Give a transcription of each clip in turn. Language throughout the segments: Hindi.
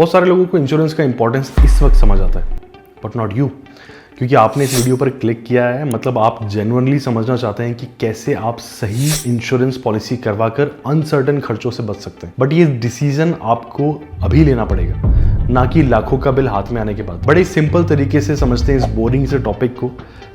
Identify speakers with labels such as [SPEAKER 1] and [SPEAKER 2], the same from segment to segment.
[SPEAKER 1] बहुत सारे लोगों को इंश्योरेंस का इंपॉर्टेंस इस वक्त समझ आता है, बट नॉट यू, क्योंकि आपने इस वीडियो पर क्लिक किया है, मतलब आप जेन्युइनली समझना चाहते हैं कि कैसे आप सही इंश्योरेंस पॉलिसी करवाकर अनसर्टेन खर्चों से बच सकते हैं। बट ये डिसीजन आपको अभी लेना पड़ेगा, ना कि लाखों का बिल हाथ में आने के बाद। बड़े सिंपल तरीके से समझते हैं इस बोरिंग से टॉपिक को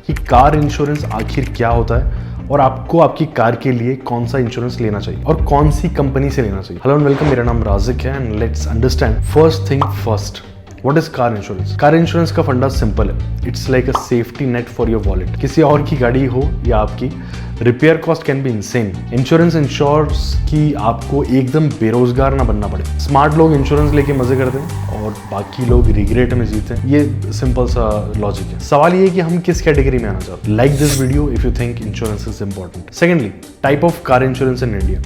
[SPEAKER 1] कि कार इंश्योरेंस आखिर क्या होता है और आपको आपकी कार के लिए कौन सा इंश्योरेंस लेना चाहिए और कौन सी कंपनी से लेना चाहिए। हेलो एंड वेलकम, मेरा नाम राजिक है and let's understand first thing first, what is car insurance. Car insurance का फंडा सिंपल है, it's like a safety net for your wallet. किसी और की गाड़ी हो या आपकी, repair cost can be insane. Insurance insures कि आपको एकदम बेरोजगार ना बनना पड़े। स्मार्ट लोग इंश्योरेंस लेके मजे करते हैं और बाकी लोग रिग्रेट में जीते हैं। ये सिंपल सा लॉजिक है। सवाल ये है कि हम किस कैटेगरी में आना चाहते हैं। Like this video if you think insurance is important. Secondly, type of car insurance in India.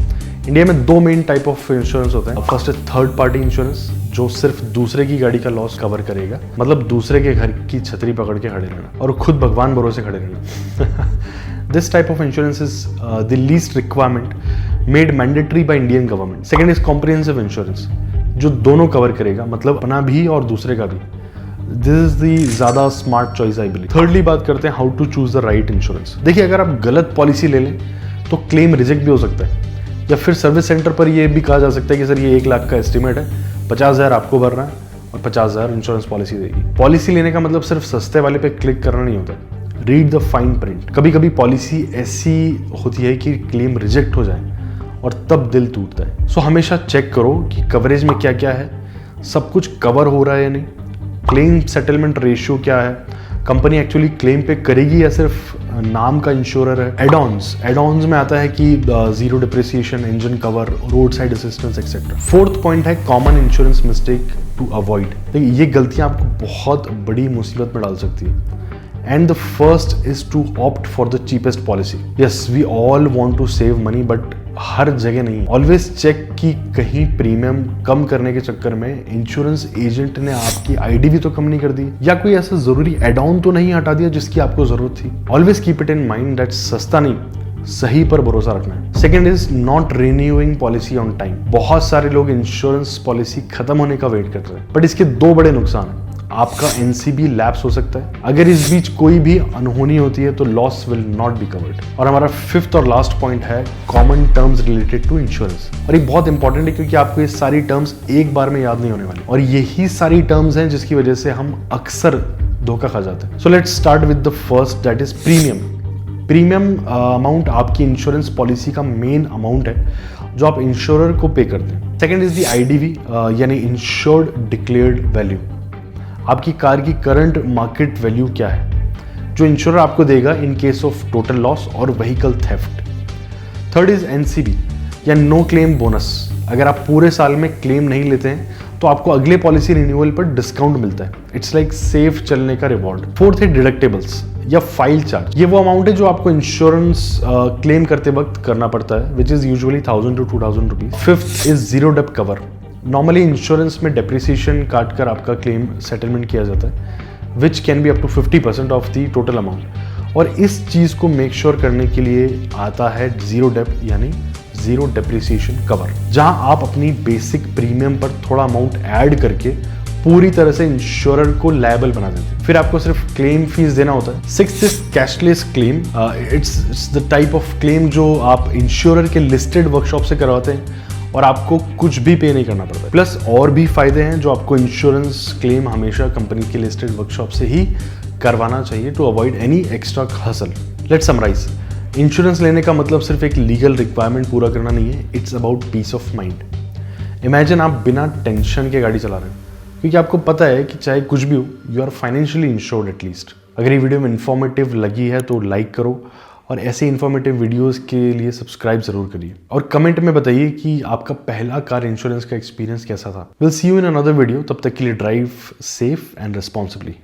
[SPEAKER 1] India में दो मेन टाइप ऑफ इंश्योरेंस होते हैं। First is third party insurance, जो सिर्फ दूसरे की गाड़ी का लॉस कवर करेगा, मतलब दूसरे के घर की छतरी पकड़ के खड़े रहना और खुद भगवान भरोसे खड़े रहना। This type of insurance is the least requirement made mandatory by Indian government. Second is comprehensive insurance, जो दोनों कवर करेगा, मतलब अपना भी और दूसरे का भी। दिस इज दी ज्यादा smart choice I believe. Thirdly बात करते हैं how to choose the right insurance. देखिए, अगर आप गलत पॉलिसी ले लें तो क्लेम रिजेक्ट भी हो सकता है, या फिर सर्विस सेंटर पर यह भी कहा जा सकता है कि सर ये 1 लाख का एस्टिमेट है, 50,000 आपको भरना है और 50,000 इंश्योरेंस पॉलिसी देगी। पॉलिसी लेने का मतलब सिर्फ सस्ते वाले पे क्लिक करना नहीं होता, रीड द फाइन प्रिंट। कभी कभी पॉलिसी ऐसी होती है कि क्लेम रिजेक्ट हो जाए और तब दिल टूटता है। सो हमेशा चेक करो कि कवरेज में क्या क्या है, सब कुछ कवर हो रहा है या नहीं, क्लेम सेटलमेंट रेशियो क्या है, कंपनी एक्चुअली क्लेम पे करेगी या सिर्फ नाम का इंश्योरर है। एड-ऑन्स में आता है कि zero depreciation, engine cover, road side assistance etcetera. Fourth point है common insurance mistake to avoid. देखिए, ये गलतियां आपको बहुत बड़ी मुसीबत में डाल सकती है। And the first is to opt for the cheapest policy. Yes, we all want to save money, but हर जगह नहीं। ऑलवेज चेक कि कहीं प्रीमियम कम करने के चक्कर में इंश्योरेंस एजेंट ने आपकी आईडी भी तो कम नहीं कर दी, या कोई ऐसा जरूरी एड ऑन तो नहीं हटा दिया जिसकी आपको जरूरत थी। Always keep it in mind that सस्ता नहीं, सही पर भरोसा रखना है। Second is not renewing policy on time. बहुत सारे लोग इंश्योरेंस पॉलिसी खत्म होने का वेट कर रहे हैं, बट इसके दो बड़े नुकसान हैं। आपका एनसीबी लैप्स हो सकता है, अगर इस बीच कोई भी अनहोनी होती है तो loss will not be covered. और हमारा फिफ्थ और लास्ट पॉइंट है common terms related to insurance. और ये बहुत इंपॉर्टेंट है क्योंकि आपको ये सारी टर्म्स एक बार में याद नहीं होने वाली, और यही सारी टर्म्स हैं जिसकी वजह से हम अक्सर धोखा खा जाते हैं। So let's start with the first, that is premium. Premium amount आपकी इंश्योरेंस पॉलिसी का मेन अमाउंट है जो आप इंश्योरर को पे करते हैं। सेकेंड इज द आईडीवी, यानी इंश्योर्ड डिक्लेयर्ड वैल्यू। आपकी कार की करंट मार्केट वैल्यू क्या है जो इंश्योरर आपको देगा in case of total loss और vehicle theft. Third is NCB, या नो क्लेम बोनस। अगर आप पूरे साल में क्लेम नहीं लेते हैं तो आपको अगले पॉलिसी रिन्यूअल पर डिस्काउंट मिलता है। इट्स लाइक सेफ चलने का रिवॉर्ड। फोर्थ है डिडक्टेबल्स या फाइल चार्ज। ये वो अमाउंट है जो आपको इंश्योरेंस क्लेम करते वक्त करना पड़ता है, which is usually 1,000 to 2,000 rupees. Fifth is zero depth cover. Normally insurance में डेप्रिसिएशन काट कर आपका क्लेम सेटलमेंट किया जाता है, which can be up to 50% of the total amount. और इस चीज को मेक श्योर करने के लिए आता है जीरो डेप्थ यानी जीरो डेप्रिसिएशन कवर, जहां आप अपनी बेसिक प्रीमियम पर थोड़ा अमाउंट ऐड करके पूरी तरह से इंश्योरर को लायबल बना देते हैं, फिर आपको सिर्फ क्लेम फीस देना होता है। Sixth is cashless claim. It's the type of claim जो आप इंश्योरर के लिस्टेड वर्कशॉप से करवाते हैं और आपको कुछ भी पे नहीं करना पड़ता है। प्लस और भी फायदे हैं जो आपको इंश्योरेंस क्लेम हमेशा कंपनी के लिस्टेड वर्कशॉप से ही करवाना चाहिए to avoid any extra hassle. Let's summarize, insurance लेने का मतलब सिर्फ एक लीगल रिक्वायरमेंट पूरा करना नहीं है, it's about piece of mind. Imagine आप बिना टेंशन के गाड़ी चला रहे हैं क्योंकि आपको पता है कि चाहे कुछ भी हो, you are financially insured at least. अगर ये वीडियो में इन्फॉर्मेटिव लगी है तो लाइक करो और ऐसे इन्फॉर्मेटिव वीडियोस के लिए सब्सक्राइब जरूर करिए, और कमेंट में बताइए कि आपका पहला कार इंश्योरेंस का एक्सपीरियंस कैसा था। Will see you in another video, तब तक के लिए ड्राइव सेफ एंड रिस्पॉन्सिबली।